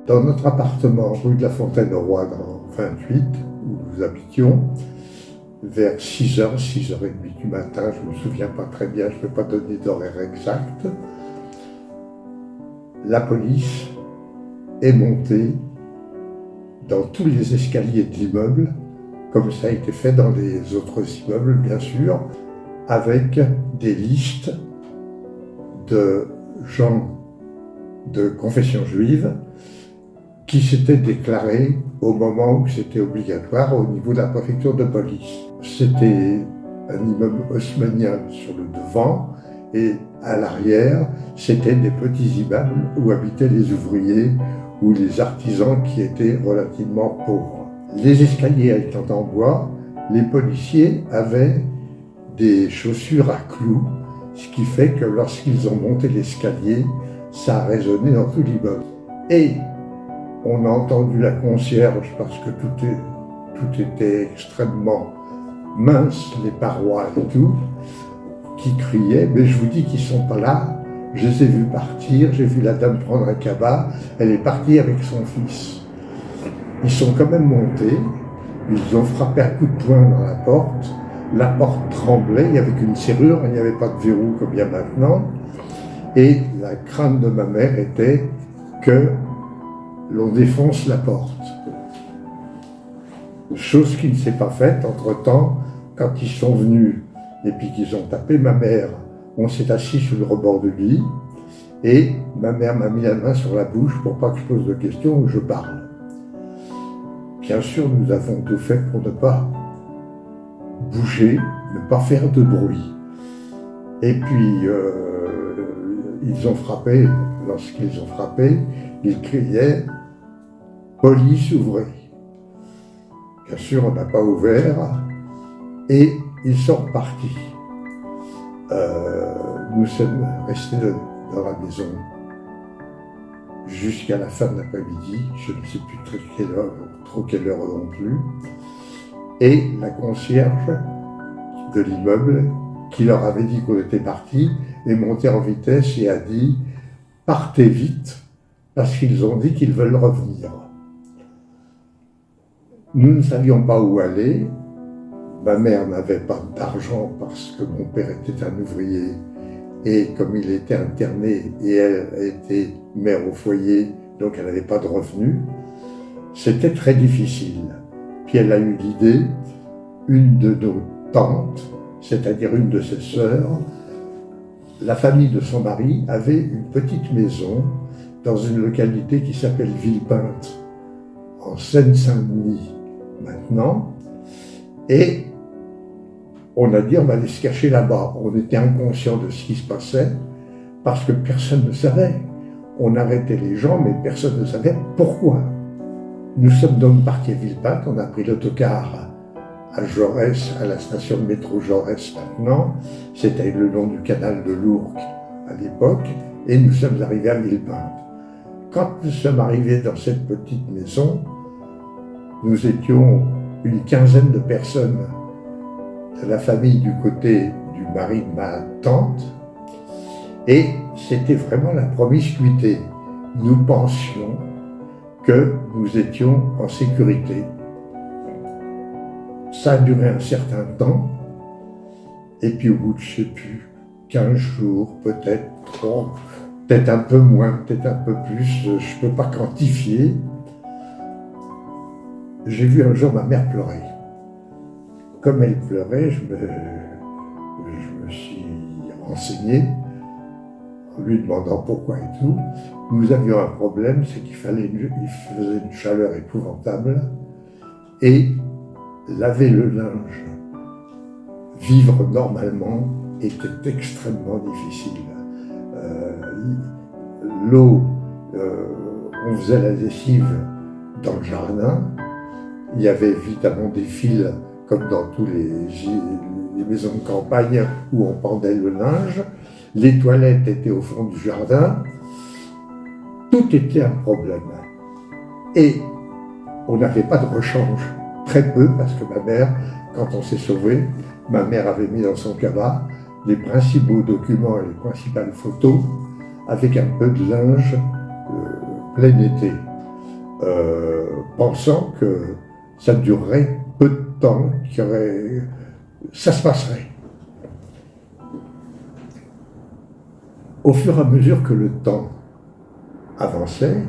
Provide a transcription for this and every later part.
Dans notre appartement, rue de la Fontaine-au-Roi, dans 28, où nous habitions, vers 6h, 6h30 du matin, je ne me souviens pas très bien, je ne peux pas donner d'horaire exact, la police est montée dans tous les escaliers de l'immeuble, comme ça a été fait dans les autres immeubles, bien sûr, avec des listes de gens de confession juive qui s'étaient déclarés au moment où c'était obligatoire au niveau de la préfecture de police. C'était un immeuble haussmannien sur le devant et à l'arrière, c'était des petits immeubles où habitaient les ouvriers ou les artisans qui étaient relativement pauvres. Les escaliers étant en bois, les policiers avaient des chaussures à clous, ce qui fait que lorsqu'ils ont monté l'escalier, ça a résonné dans tout l'immeuble. Et on a entendu la concierge, parce que tout était extrêmement mince, les parois et tout, qui criait « Mais je vous dis qu'ils ne sont pas là, je les ai vus partir, j'ai vu la dame prendre un cabas, elle est partie avec son fils. » Ils sont quand même montés, ils ont frappé un coup de poing dans la porte tremblait, il n'y avait qu'une serrure, il n'y avait pas de verrou comme il y a maintenant, et la crainte de ma mère était que l'on défonce la porte. Chose qui ne s'est pas faite. Entre-temps, quand ils sont venus et puis qu'ils ont tapé ma mère, on s'est assis sur le rebord du lit et ma mère m'a mis la main sur la bouche pour pas que je pose de questions ou que je parle. Bien sûr, nous avons tout fait pour ne pas bouger, ne pas faire de bruit. Et puis, ils ont frappé. Lorsqu'ils ont frappé, ils criaient « Police, ouvrez !» Bien sûr, on n'a pas ouvert et ils sont repartis. Nous sommes restés dans la maison jusqu'à la fin de l'après-midi. Je ne sais plus trop quelle heure non plus. Et la concierge de l'immeuble, qui leur avait dit qu'on était partis, est montée en vitesse et a dit « Partez vite !» parce qu'ils ont dit qu'ils veulent revenir. Nous ne savions pas où aller. Ma mère n'avait pas d'argent parce que mon père était un ouvrier et comme il était interné et elle était mère au foyer, donc elle n'avait pas de revenus, c'était très difficile. Puis elle a eu l'idée, une de nos tantes, c'est-à-dire une de ses sœurs, la famille de son mari avait une petite maison dans une localité qui s'appelle Villepinte, en Seine-Saint-Denis maintenant, et on a dit on va aller se cacher là-bas. On était inconscient de ce qui se passait parce que personne ne savait. On arrêtait les gens, mais personne ne savait pourquoi. Nous sommes donc partis à Villepinte, on a pris l'autocar à Jaurès, à la station de métro Jaurès maintenant. C'était le long du canal de l'Ourcq à l'époque, et nous sommes arrivés à Villepinte. Quand nous sommes arrivés dans cette petite maison, nous étions une quinzaine de personnes de la famille du côté du mari de ma tante, et c'était vraiment la promiscuité. Nous pensions que nous étions en sécurité. Ça a duré un certain temps, et puis au bout de, je ne sais plus, 15 jours, peut-être 3, peut-être un peu moins, peut-être un peu plus, je ne peux pas quantifier. J'ai vu un jour ma mère pleurer. Comme elle pleurait, je me suis renseigné en lui demandant pourquoi et tout. Nous avions un problème, c'est il faisait une chaleur épouvantable et laver le linge, vivre normalement, était extrêmement difficile. L'eau, on faisait la lessive dans le jardin. Il y avait évidemment des fils, comme dans tous les maisons de campagne où on pendait le linge. Les toilettes étaient au fond du jardin. Tout était un problème. Et on n'avait pas de rechange. Très peu, parce que ma mère, quand on s'est sauvé, ma mère avait mis dans son cabas les principaux documents et les principales photos avec un peu de linge plein été. pensant que ça durerait peu de temps, ça se passerait. Au fur et à mesure que le temps avançait,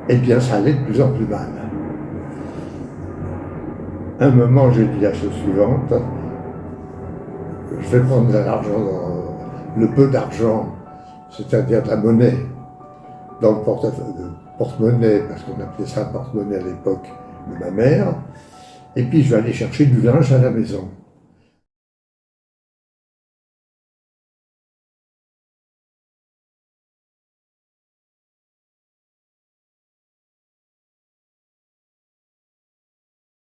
eh bien ça allait de plus en plus mal. À un moment, j'ai dit la chose suivante, je vais prendre de l'argent, le peu d'argent, c'est-à-dire de la monnaie, dans le porte-monnaie, parce qu'on appelait ça un porte-monnaie à l'époque de ma mère, et puis je vais aller chercher du linge à la maison.